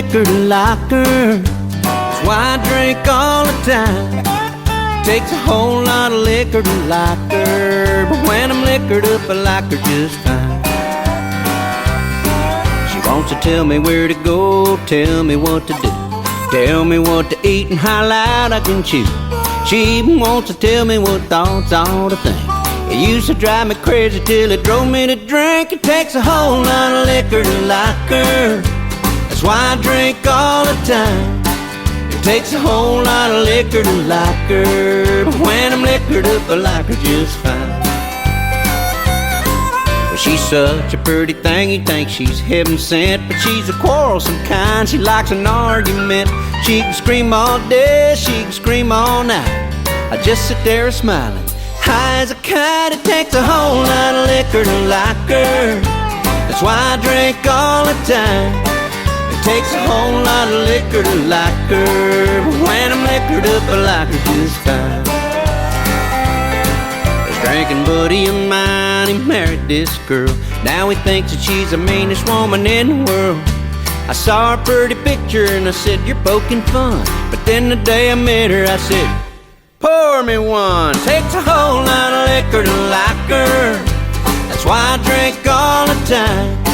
liquor to like her. That's why I drink all the time. Takes a whole lot of liquor to like her, but when I'm liquored up, I like her just fine. She wants to tell me where to go, tell me what to do, tell me what to eat and how loud I can chew. She even wants to tell me what thoughts I ought to think. It used to drive me crazy till it drove me to drink. It takes a whole lot of liquor to like her. That's why I drink all the time. It takes a whole lot of liquor to like her, but when I'm liquored up, I like her just fine. Well, she's such a pretty thing, you think she's heaven sent, but she's a quarrelsome kind. She likes an argument. She can scream all day, she can scream all night. I just sit there smiling, high as a kite. It takes a whole lot of liquor to like her. That's why I drink all the time. It takes a whole lot of liquor to like her, but when I'm liquored up, I like her just fine. This drinking buddy of mine, he married this girl. Now he thinks that she's the meanest woman in the world. I saw her pretty picture and I said, you're poking fun. But then the day I met her, I said, pour me one. Takes a whole lot of liquor to like her. That's why I drink all the time.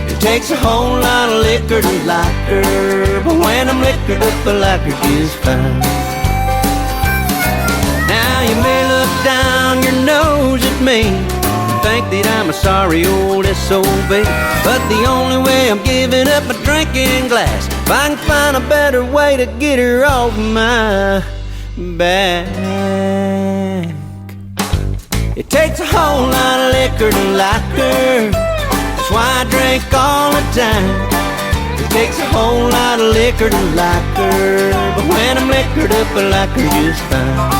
It takes a whole lot of liquor to like her, but when I'm liquored up, I like her just fine. Now you may look down your nose at me, think that I'm a sorry old S.O.v., but the only way I'm giving up my drinking glass, if I can find a better way to get her off my back. It takes a whole lot of liquor to like her. That's why I drink all the time. It takes a whole lot of liquor to like her, but when I'm liquored up, I like her just fine.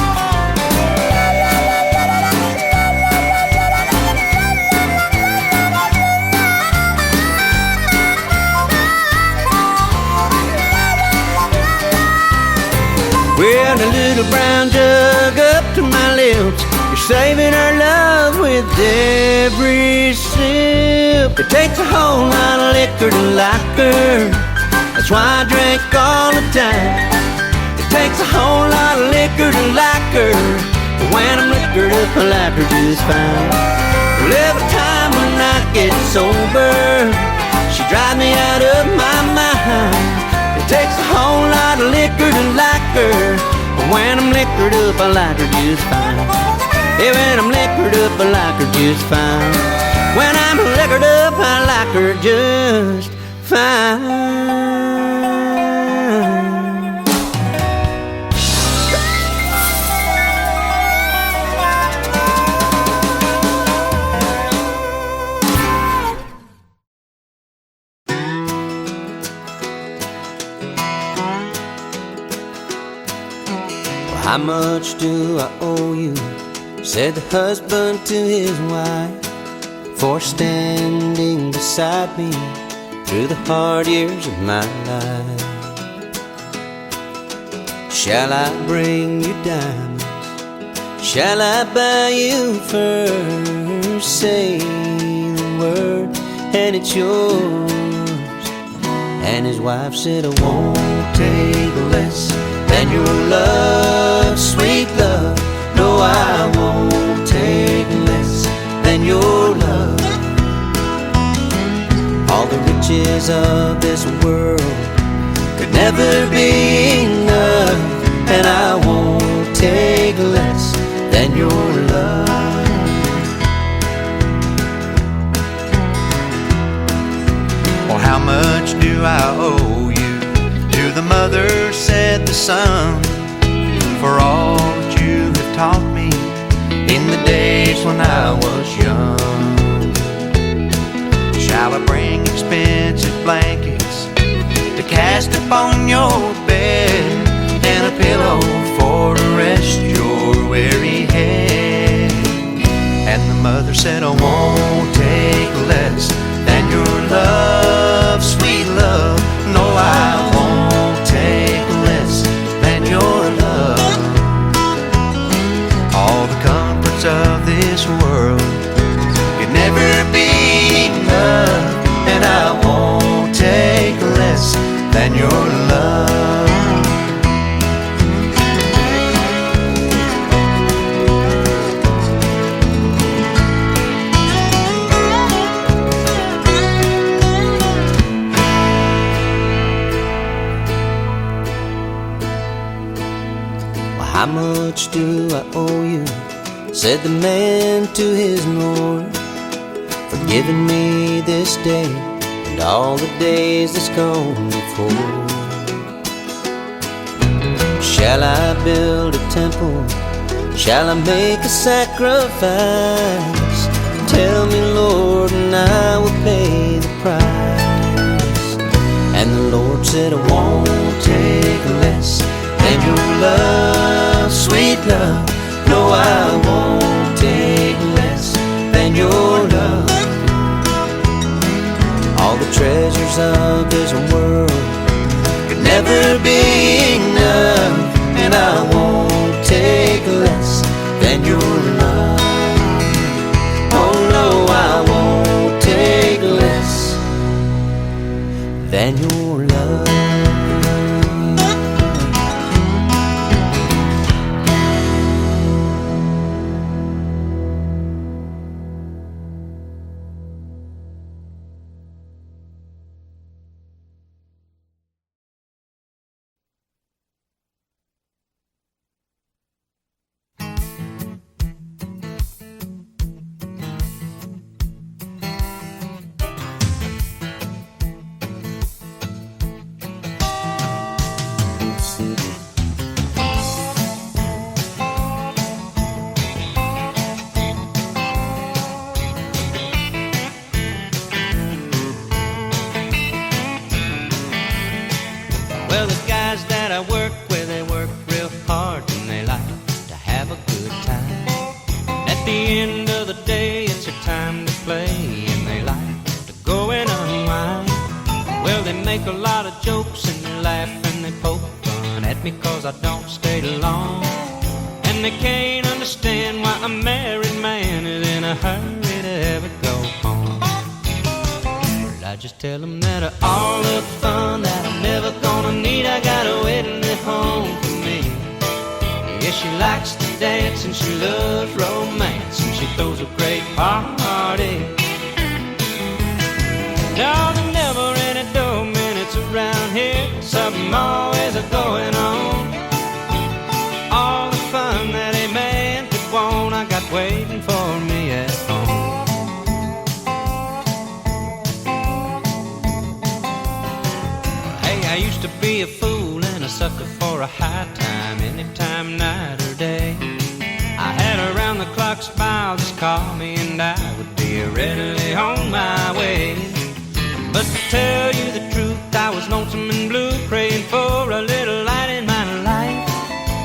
Well, a little brown jug up to my lips, you're saving our love with every sip. It takes a whole lot of liquor to like her. That's why I drink all the time. It takes a whole lot of liquor to like her, but when I'm liquored up, I like her just fine. Well, every time when I get sober, she drives me out of my mind. It takes a whole lot of liquor to like her, but when I'm liquored up, I like her just fine. Yeah, when I'm liquored up, I like her just fine. When I'm liquored up, I like her just fine. How much do I owe you? Said the husband to his wife, for standing beside me through the hard years of my life. Shall I bring you diamonds? Shall I buy you furs? Say the word and it's yours. And his wife said, I won't take less than your love, sweet love. No, I won't take less than your love. All the riches of this world could never be enough, and I won't take less than your love. Well, how much do I owe you? To the mother said the son, for all that you have taught me in the days when I was young. Shall I bring expensive blankets to cast upon your bed, and a pillow for to rest your weary head? And the mother said, I won't take less than your love, sweet love. No, I won't take less than your love. All the comforts of this world could never be enough, and I won't take less than your much do I owe you? Said the man to his Lord, for giving me this day and all the days that's gone before. Shall I build a temple? Shall I make a sacrifice? Tell me, Lord, and I will pay the price. And the Lord said, I won't take less than your love, sweet love. No, I won't take less than your love. All the treasures of this world could never be enough, and I won't take less than your love. Oh no, I won't take less than your love. Well, the guys that I work with, they work real hard and they like to have a good time. At the end of the day, it's their time to play and they like to go and unwind. Well, they make a lot of jokes and they laugh and they poke fun at me 'cause I don't stay long. And they can't understand why a married man is in a hurry to ever go home. I just tell them that all the fun that I'm never gonna need, I got her waiting at home for me. Yeah, she likes to dance and she loves romance and she throws a great party. Now there's never any dull minutes around here, something always a going on. All the fun that a man could want, I got waiting for me at home. I used to be a fool and a sucker for a high time, anytime, night or day. I had a round-the-clock smile, just call me and I would be readily on my way. But to tell you the truth, I was lonesome and blue, praying for a little light in my life.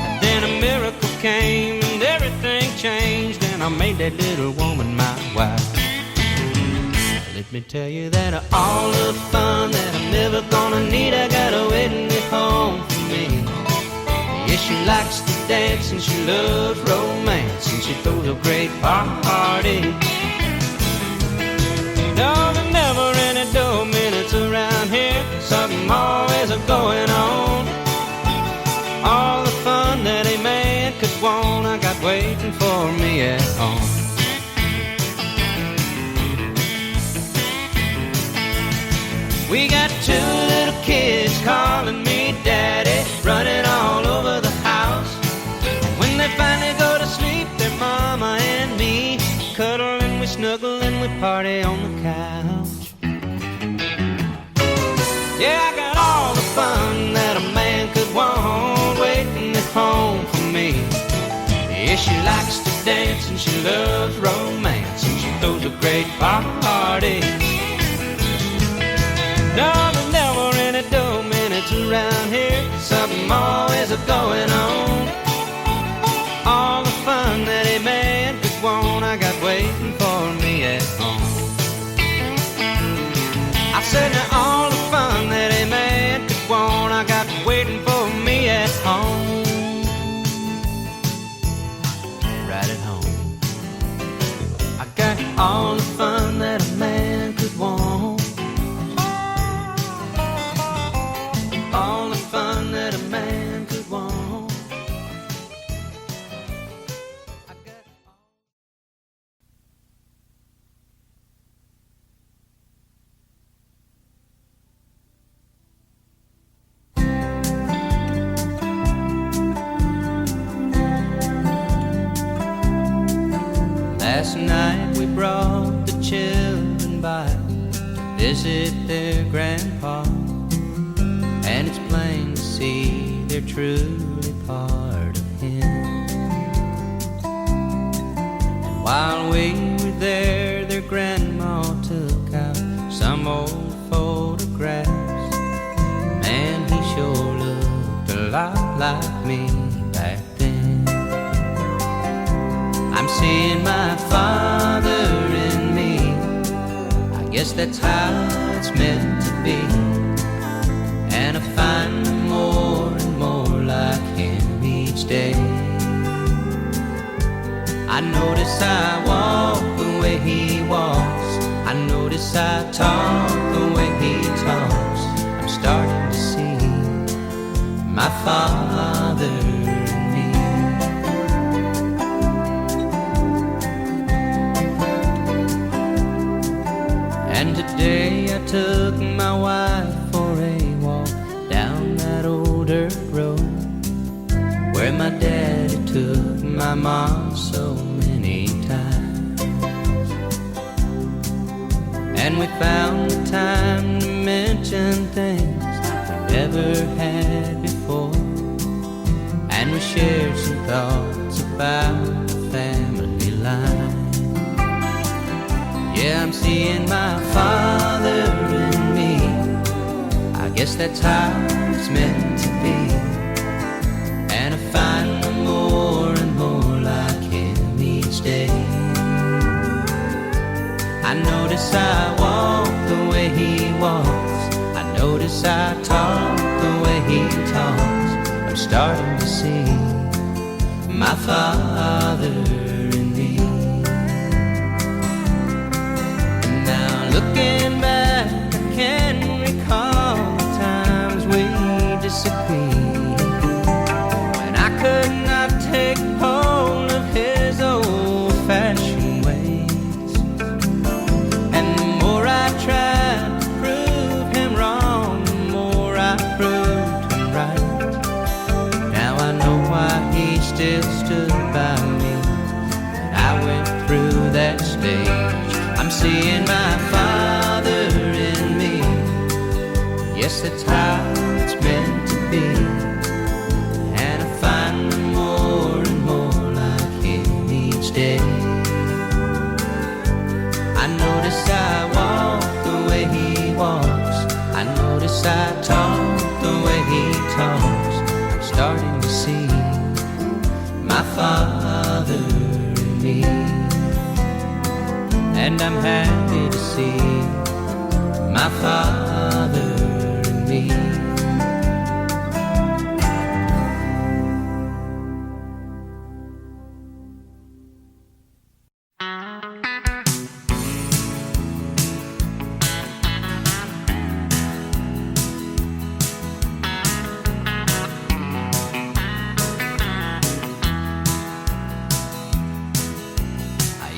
And then a miracle came and everything changed, and I made that little woman my wife. Let me tell you that all the fun that I'm never gonna need, I got her waiting at home for me. Yeah, she likes to dance and she loves romance and she throws a great party. No, there's never any dull minutes around here, something always a going on. All the fun that a man could want, I got waiting for me at home. We got two little kids calling me daddy, running all over the house. When they finally go to sleep, their mama and me cuddle and we snuggle and we party on the couch. Yeah, I got all the fun that a man could want waiting at home for me. Yeah, she likes to dance and she loves romance and she throws a great party. No, there's never any dull minutes around here, something always a going on. All the fun that a man could want, I got waiting for me at home. I said now all the fun that a man could want, I got waiting for me at home. Right at home. I got all the fun that a man could want. All the fun that a man could want. Last night we brought the children by to visit their grandpa, and it's plain to see they're truly part of him. And while we were there, their grandma took out some old photographs. Man, he sure looked a lot like me back then. I'm seeing my father in me. I guess that's how it's meant to be. And I find more and more like him each day. I notice I walk the way he walks. I notice I talk the way he talks. I'm starting to see my father in me. And today I took my wife for a walk down that old dirt road where my daddy took my mom so many times. And we found the time to mention things we never had before, and we shared some thoughts about the family line. Yeah, I'm seeing my father in me. I guess that's how it's meant to be. And I find more and more like him each day. I notice I walk the way he walks. I notice I talk the way he talks. I'm starting to see my father in me. And now looking back, I can recall the times we disagreed, when I could not take hold of his old-fashioned ways. And the more I tried to prove him wrong, the more I proved him right. Now I know why he still stood by me when I went through that stage. I'm seeing my father in me. Yes, that's how it's meant to be. And I find more and more like him each day. I notice I walk the way he walks. I notice I talk the way he talks. I'm starting to see my father in me. And I'm happy to see my father in me.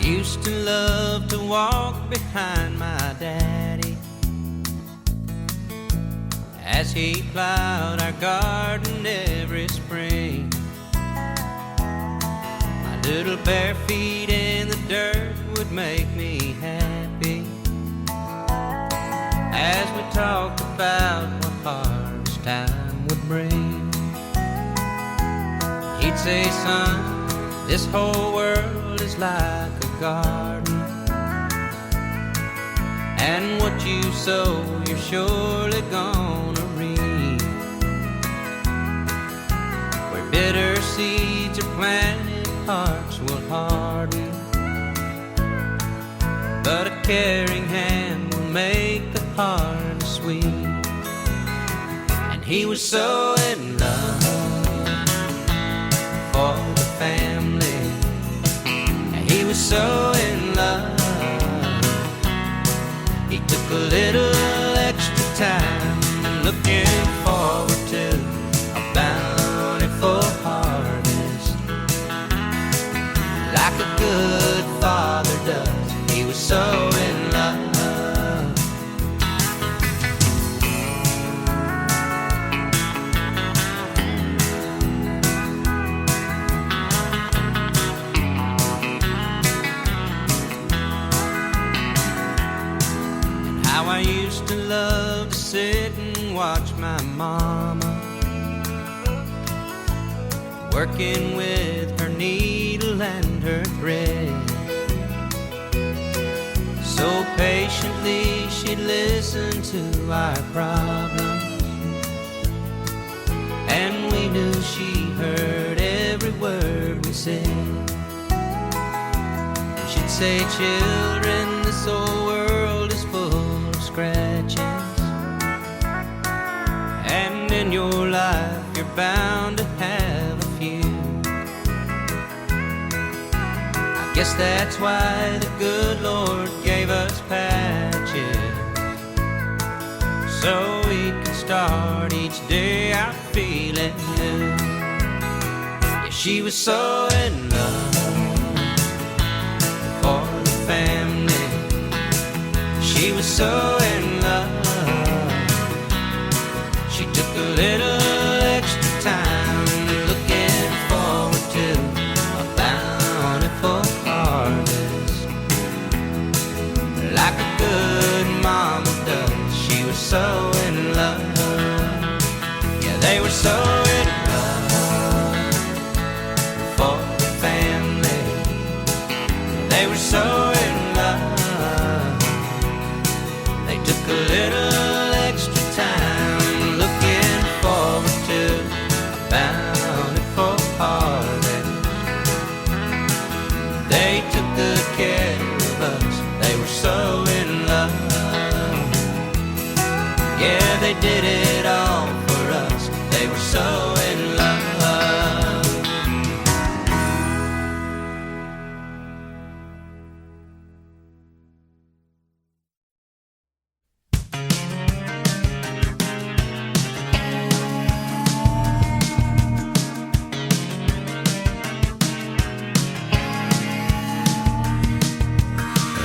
Used to love to walk behind my daddy as he plowed our garden every spring. My little bare feet in the dirt would make me happy as we talked about what harvest time would bring. He'd say, son, this whole world is like a garden, and what you sow, you're surely gonna reap. Where bitter seeds are planted, hearts will harden, but a caring hand will make the harvest sweet. And he was so in love for the family. He was so in love, he took a little extra time, looking forward to a bountiful harvest, like a good father does. He was so in love. love to sit and watch my mama working with her needle and her thread. So patiently she'd listen to our problems, and we knew she heard every word we said. And she'd say, children, this old world is full of scratches, and in your life you're bound to have a few. I guess that's why the good Lord gave us patches, so we can start each day out feeling new. Yeah, she was so in love for the family. She was so in love. She took a little extra time, looking forward to a bountiful harvest, like a good mama does. She was so in love. Yeah, they were so in love for the family. They were so in love. They took a little extra time, looking forward to a bountiful harvest. They took good care of us. They were so in love. Yeah, they did it all for us. They were so in love.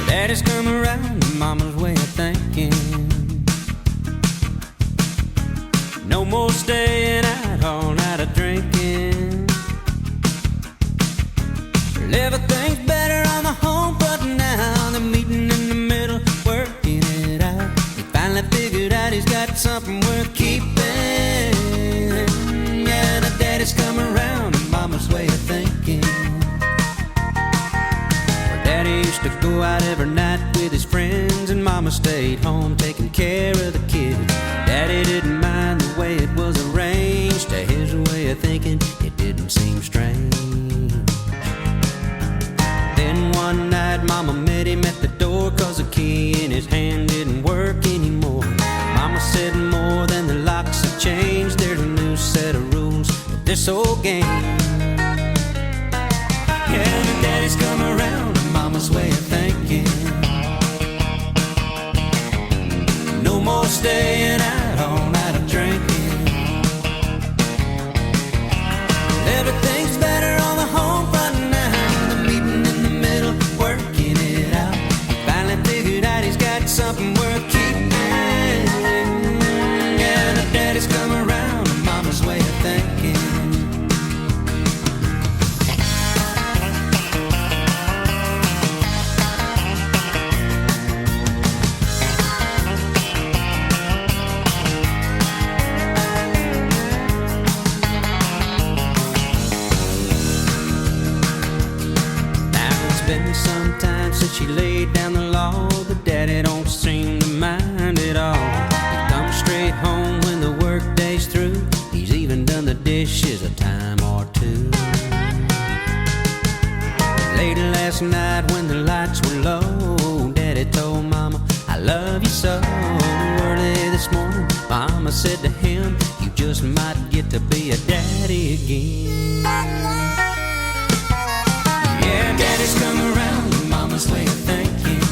Daddy's come around to mama's way of thinking. No more staying out all night of drinking. Well, everything's better on the home front now. They're meeting in the middle, working it out. He finally figured out he's got something worth keeping. Yeah, now daddy's come around to mama's way of thinking. Daddy used to go out every night with his friends, and mama stayed home taking care of the kids. Daddy didn't mind the way it was arranged. To his way of thinking, it didn't seem strange. Then one night mama met him at the door, 'cause the key in his hand didn't work anymore. Mama said, more than the locks have changed, there's a new set of rules for this old game. Yeah, but daddy's come around to mama's way of thinking. No more staying out all night of drinking. Everything's better on the home front now. The meeting in the middle, working it out. Finally figured out he's got something worth keeping. Yeah, the daddy's come around to mama's way of thinking. Since she laid down the law, but daddy don't seem to mind at all. He comes straight home when the work day's through. He's even done the dishes a time or two. Late last night when the lights were low, daddy told mama, I love you so. Early this morning, mama said to him, you just might get to be a daddy again. Yeah, daddy's come around to mama's way of thinking.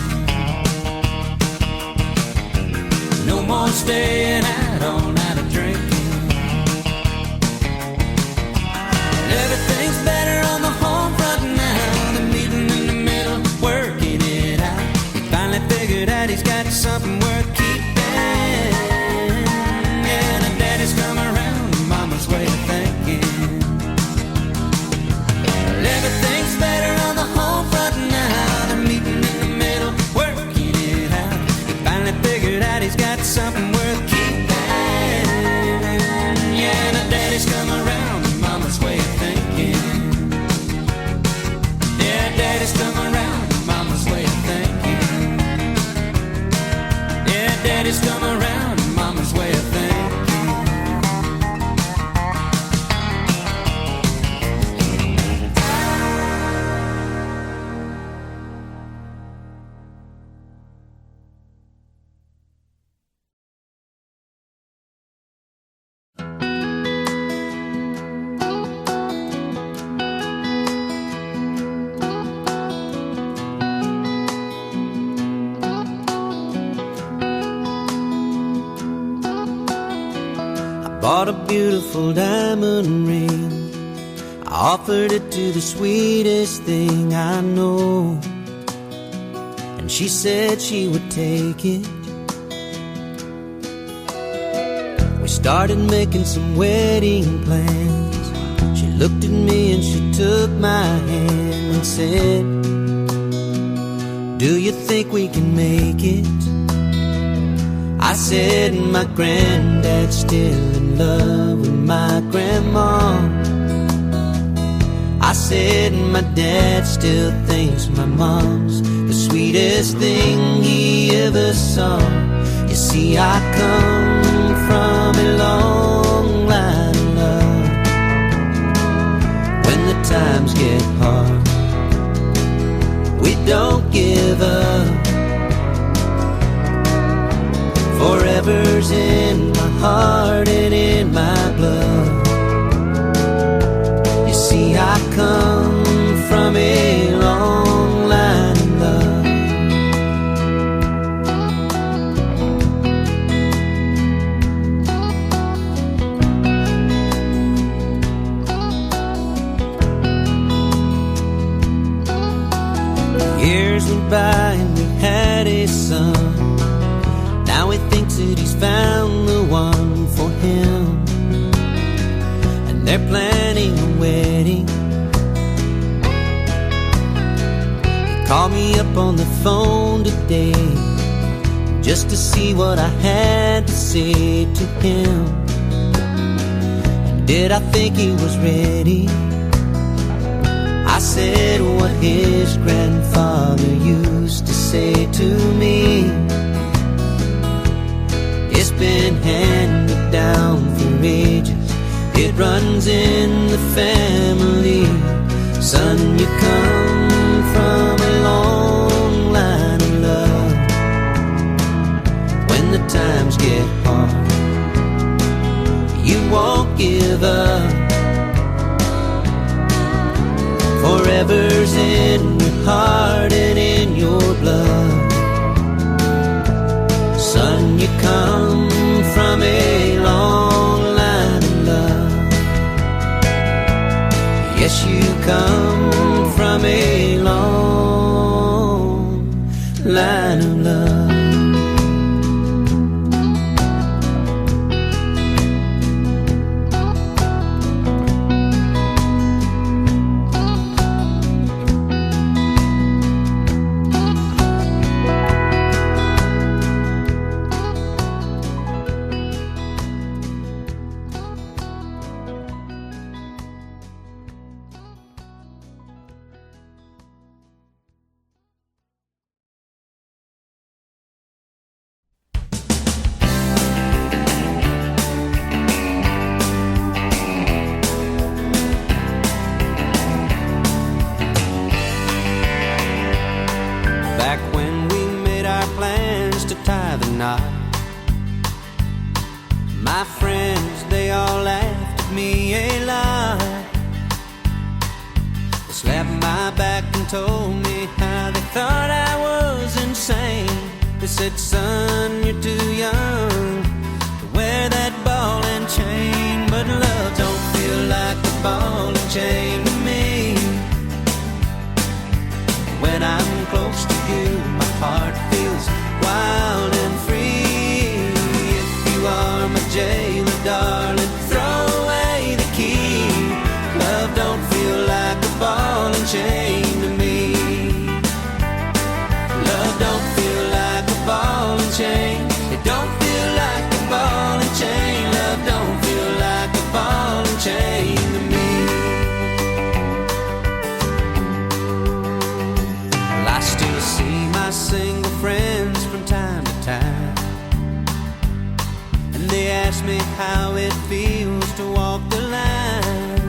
No more staying out all night of drinking. Everything's better on the home front now. The meeting in the middle, working it out. He finally figured out he's got something worth keeping. Yeah, the daddy's come around to mama's way of thinking. Everything's better on the home front now. They're meeting in the middle, working it out. He finally figured out he's got something bought a beautiful diamond ring. I offered it to the sweetest thing I know, and she said she would take it. We started making some wedding plans. She looked at me and she took my hand and said, "Do you think we can make it?" I said, "My granddad's still in love with my grandma." I said, "My dad still thinks my mom's the sweetest thing he ever saw." You see, I come from a long line of love. When the times get hard, we don't give up. Forever's in my heart and in my blood. You see, I come from a long line of love. Years went by and we had a son. Now he thinks that he's found the one for him, and they're planning a wedding. He called me up on the phone today just to see what I had to say to him. And did I think he was ready? I said what his grandfather used to say to me. It's been handed down for ages, it runs in the family. Son, you come from a long line of love. When the times get hard, you won't give up. Forever's in your heart and in your blood. Son, you come from a long line of love. Yes, you come from a long line of love. My friends, they all laughed at me a lot. They slapped my back and told me how they thought I was insane. They said, "Son, you're too young to wear that ball and chain." But love don't feel like a ball and chain to me. When I'm close to you, my heart feels wild and free. If you are my jailer, darling, throw away the key. Love don't feel like a ball and chain to me. Love don't feel like a ball and chain. It don't feel like a ball and chain. Love don't feel like a ball and chain to me. Well, I still see my single friends from time to time, and they ask me how it feels to walk the line.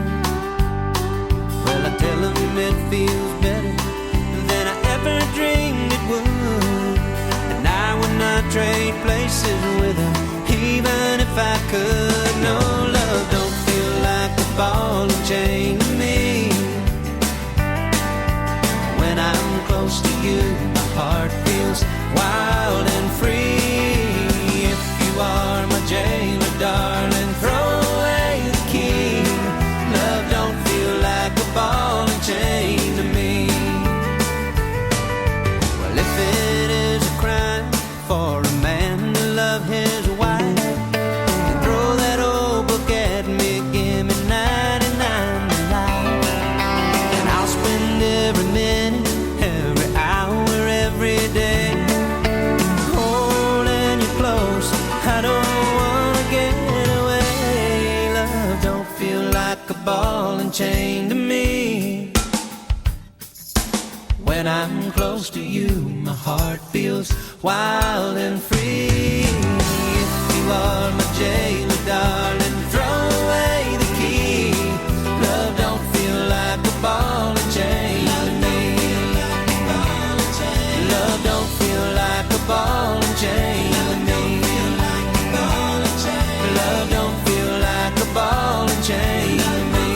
Well, I tell them it feels better than I ever dreamed it would, and I would not trade places with them, even if I could. No, love don't feel like a ball and chain to me. When I'm close to you, my heart feels wild and free. If you are my jailer, darling, throw chain to me. When I'm close to you, my heart feels wild and free. If you are my jailer, darling, throw away the key. Love don't feel like a ball and chain to me. Love don't feel like a ball and chain to me. Love don't feel like a ball and chain to me.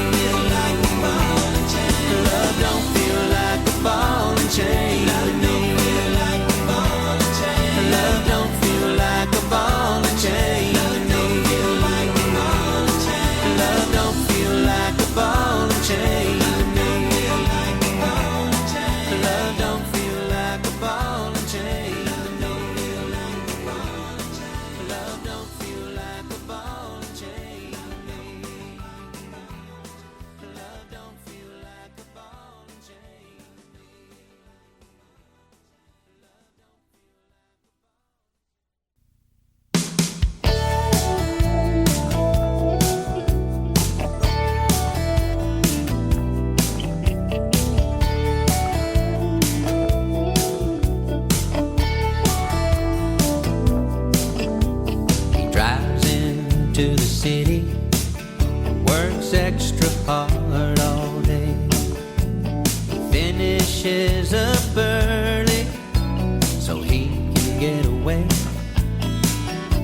Love don't feel like a ball and chain to me. Love don't feel like a ball and chain to me. Love don't feel like a ball and chain to me. Love don't feel like a ball and chain to me. Love don't feel like a ball and chain to me. Love don't feel like a ball and chain to me. He drives into the city, works extra hard all day. He finishes up early so he can get away.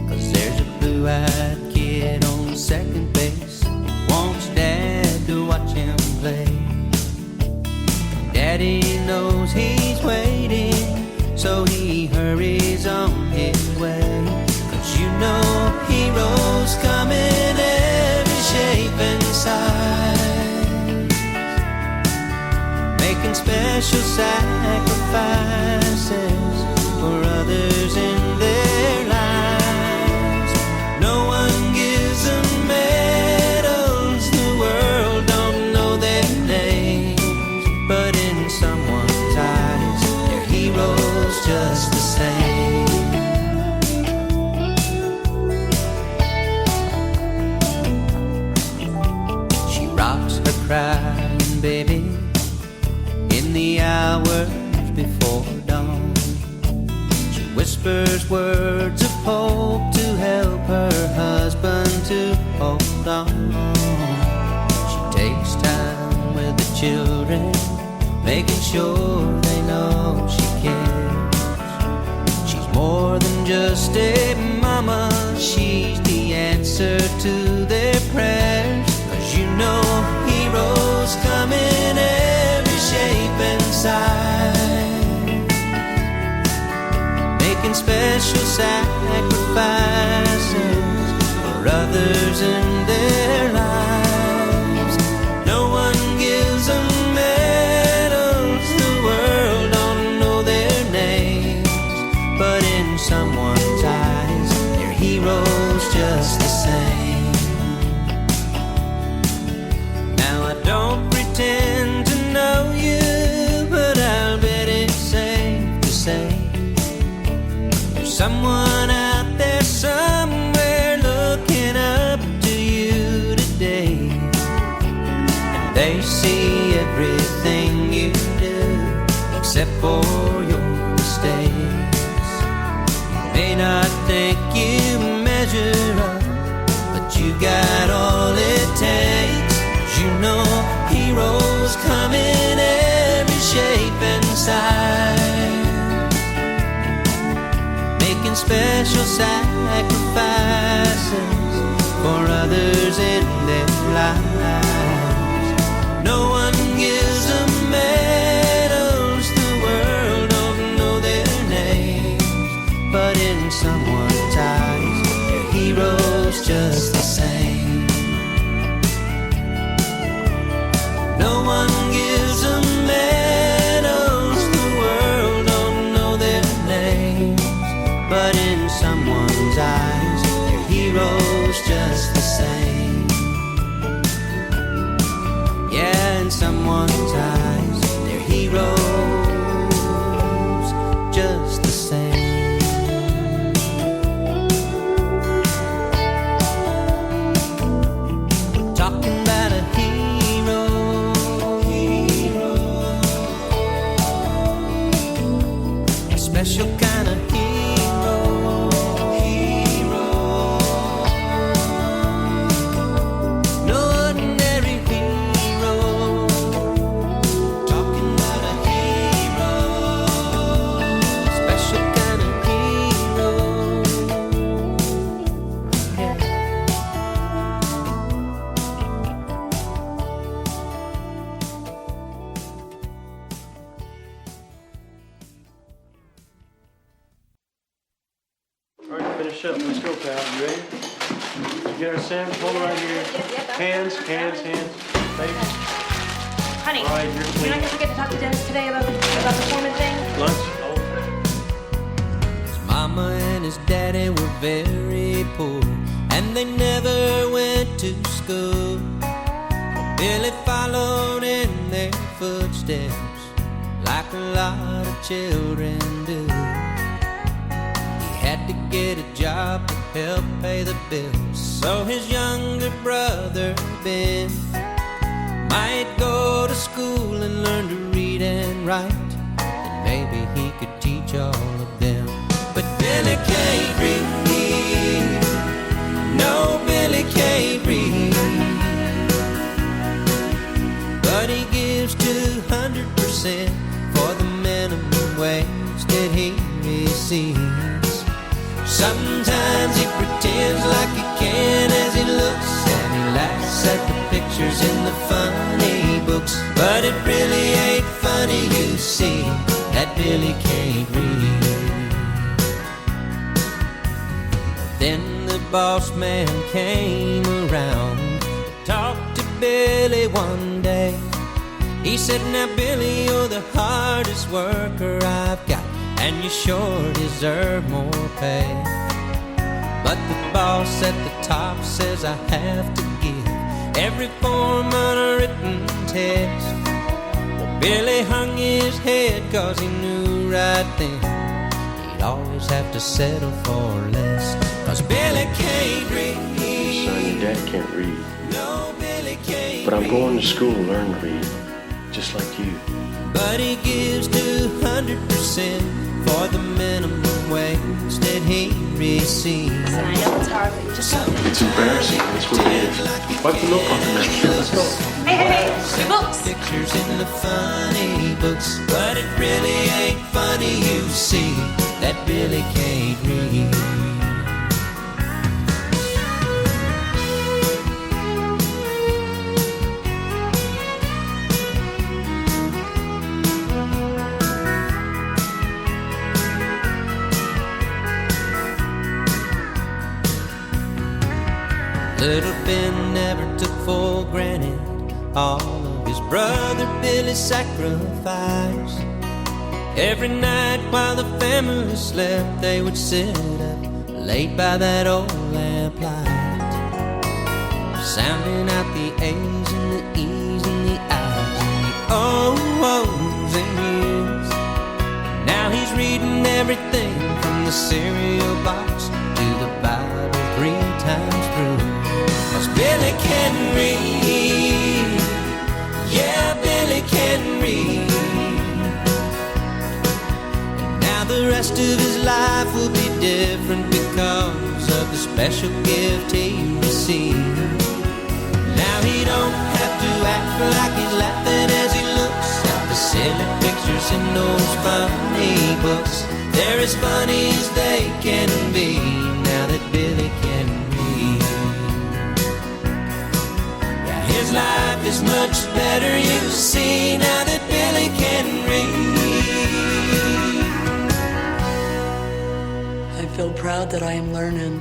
'Cause there's a blue-eyed kid on second base, wants Dad to watch him play. Daddy knows he's waiting, so he hurries on his way. 'Cause you know heroes come in every shape and size, making special sacrifices for others in their lives. No one gives them medals, the world don't know their names, but in someone's eyes, they're heroes just the same. She rocks her crying baby in the hours before dawn. She whispers words of hope to help her husband to hold on. She takes time with the children, making sure they know she cares. She's more than just a mama, she's the answer to their prayers. 'Cause you know heroes come in every shape and size, making special sacrifices for others in their lives. No one gives them medals, the world don't know their names, but in someone's eyes, they're heroes just the same. Now I don't pretend to know you, but I'll bet it's safe to say there's someone out there somewhere looking up to you today. And they see everything you do, except for your mistakes. You may not think you measure up, but you got all it takes. 'Cause you know heroes come in every shape and size, making special sacrifices for others in their lives. No one gives them medals, the world don't know their names, but in someone's eyes, they're heroes just the same. No one gives them medals, the world don't know their names, but in someone's eyes, they're heroes just the same. Yeah, in someone's eyes, they're heroes just the same. Talking about a hero special kind of hero. No ordinary hero. Talking about a hero. Special kind of hero. All right, finish up. Let's go, pal. You ready? You get our Sam? Hold it right here. Hands. Baby. Honey, All right, you're you're clean. not gonna forget to talk to Dennis today about the foreman thing? Lunch? His mama and his daddy were very poor, and they never went to school. Billy followed in their footsteps like a lot of children do. He had to get a job to help pay the bills, so his younger brother Ben might go to school and learn to read and write, and maybe he could teach all of them. But Billy can't read. No, Billy can't read. But he gives 200% for the minimum wage that he receives. Sometimes he pretends like he can as he looks, and he laughs at the pictures in the funny books. But it really ain't funny, you see, that Billy can't read. Then the boss man came around, talked to Billy one day. He said, now Billy, you're the hardest worker I've got, and you sure deserve more pay. But the boss at the top says I have to give every form on a written test. Well, Billy hung his head 'cause he knew right then he'd always have to settle for less. 'Cause Billy can't read. Son, your dad can't read. No, Billy can't But I'm read. going to school to learn to read, just like you. But he gives 200% for the minimum wage that he receives. Listen, I know it's hard, but you just have to. It's embarrassing. That's what it is. Wipe the milk off the napkin. Let's go. Hey, your books! Pictures in the funny books, but it really ain't funny, you see, that Billy can't read. Little Ben never took for granted all of his brother Billy's sacrifice. Every night while the family slept, they would sit up late by that old lamplight, sounding out the A's and the E's and the I's and the O's and U's. Now he's reading everything from the cereal box to the Bible 3 times through. 'Cause Billy can read. Yeah, Billy can read. And now the rest of his life will be different because of the special gift he received. Now he don't have to act like he's laughing as he looks at the silly pictures in those funny books. They're as funny as they can be now that Billy can read. Yeah, his life is much better, you see, now that Billy can read. I feel proud that I am learning,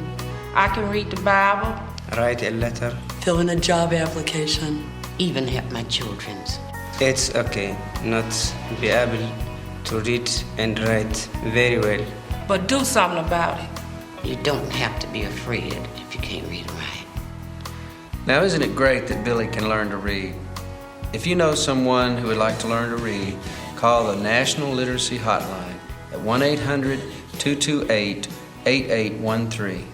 I can read the Bible. Write a letter. fill in a job application. Even help my children's. It's okay not be able to read and write very well. But do something about it. You don't have to be afraid if you can't read and write. Now, isn't it great that Billy can learn to read? If you know someone who would like to learn to read, call the National Literacy Hotline at 1-800-228-8813.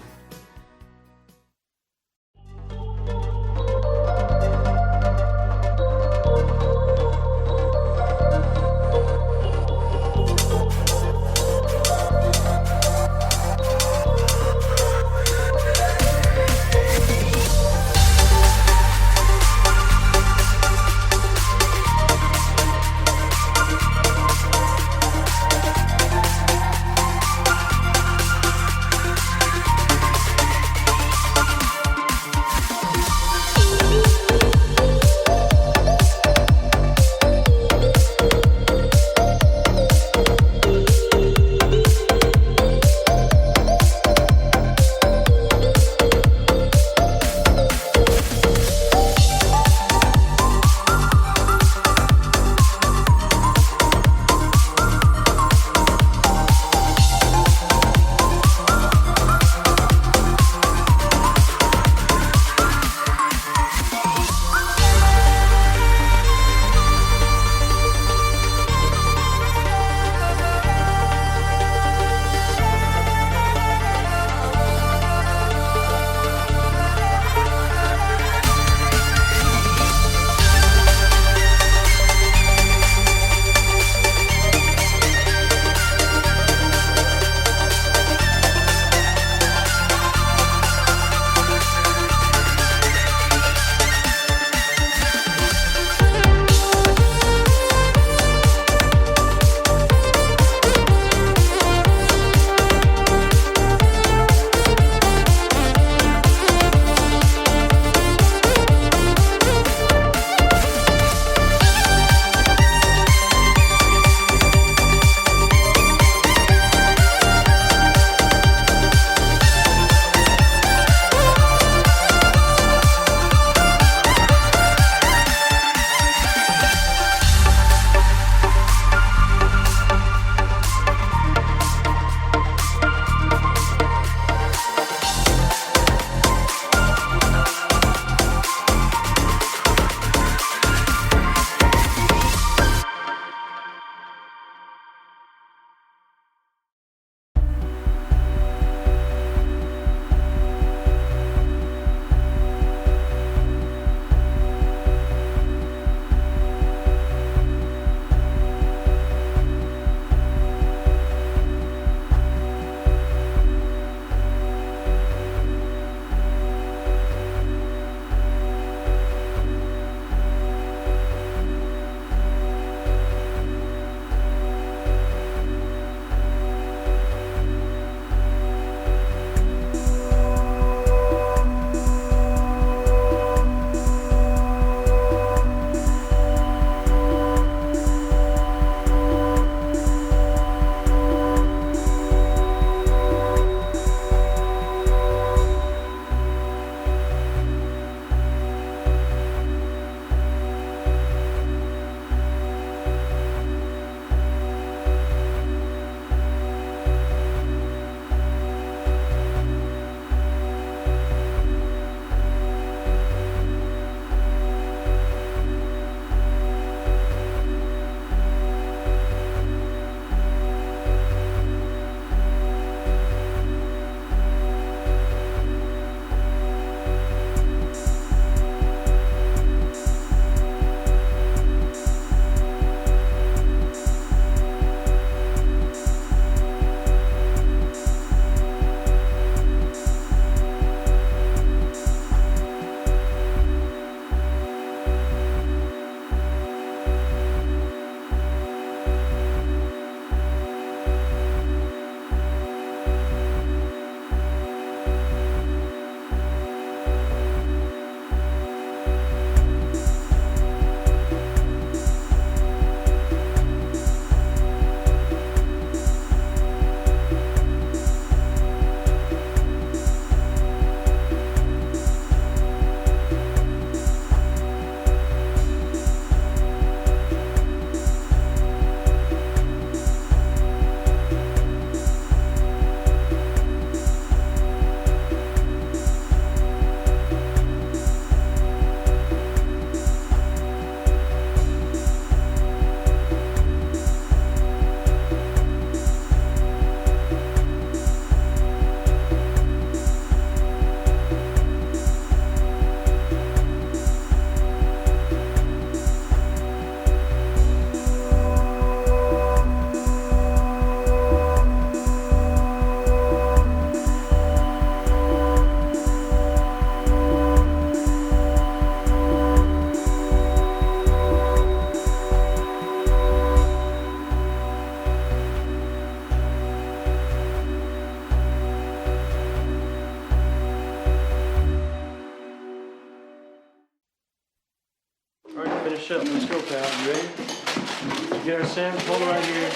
Sam, hold it right here.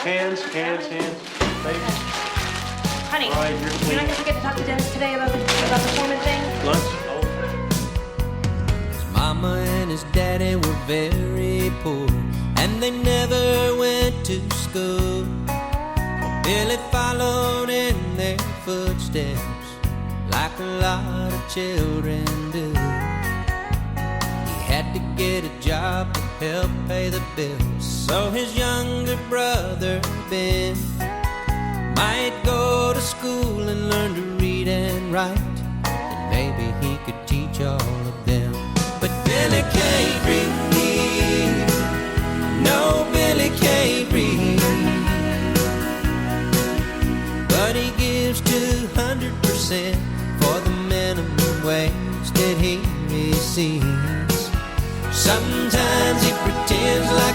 Hands, hands, hands. Baby. Honey, All right, you're you're clean. not gonna forget to talk to Dennis today about the foreman thing? Lunch? His mama and his daddy were very poor, and they never went to school. Billy followed in their footsteps like a lot of children do. He had to get a job to help pay the bills, so his younger brother Ben might go to school and learn to read and write, and maybe he could teach all of them. But Billy can't read. No, Billy can't read. But he gives 200% for the minimum wage that he receives. Sometimes he pretends like